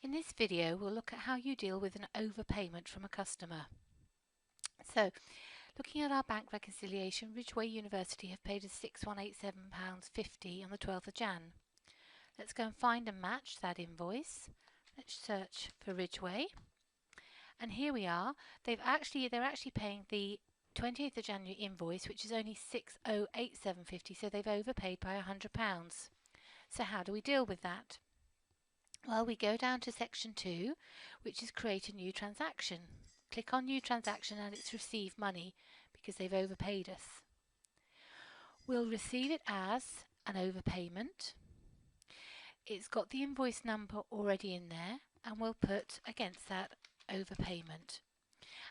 In this video, we'll look at how you deal with an overpayment from a customer. So, looking at our bank reconciliation, Ridgeway University have paid us £6,187.50 on the 12th of Jan. Let's go and find and match that invoice. Let's search for Ridgeway. And here we are. They're actually paying the 28th of January invoice, which is only £6,087.50, so they've overpaid by £100. So how do we deal with that? Well, we go down to section 2, which is create a new transaction. Click on new transaction and it's receive money because they've overpaid us. We'll receive it as an overpayment. It's got the invoice number already in there and we'll put against that overpayment.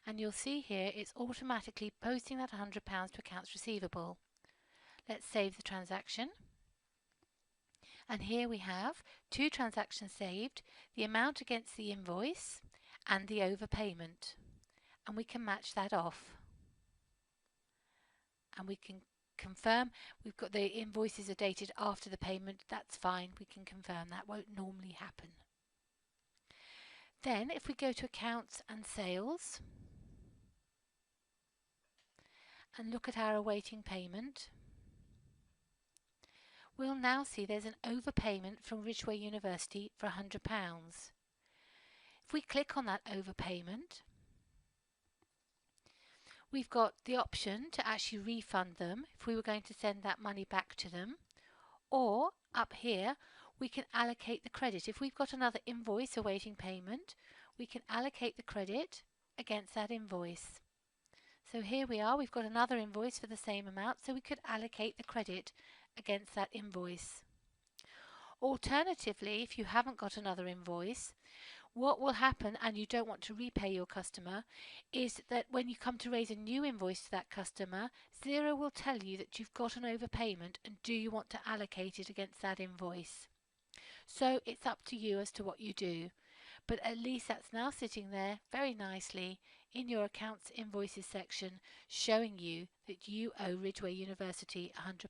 And you'll see here it's automatically posting that £100 to accounts receivable. Let's save the transaction. And here we have two transactions saved, the amount against the invoice and the overpayment. And we can match that off. And we can confirm we've got the invoices are dated after the payment. That's fine. We can confirm that won't normally happen. Then if we go to accounts and sales and look at our awaiting payment, we'll now see there's an overpayment from Ridgeway University for £100. If we click on that overpayment, we've got the option to actually refund them if we were going to send that money back to them, or up here we can allocate the credit. If we've got another invoice awaiting payment, we can allocate the credit against that invoice. So here we are, we've got another invoice for the same amount, so we could allocate the credit against that invoice. Alternatively, if you haven't got another invoice, what will happen, and you don't want to repay your customer, is that when you come to raise a new invoice to that customer, Xero will tell you that you've got an overpayment and do you want to allocate it against that invoice. So it's up to you as to what you do. But at least that's now sitting there very nicely in your accounts invoices section, showing you that you owe Ridgeway University £100.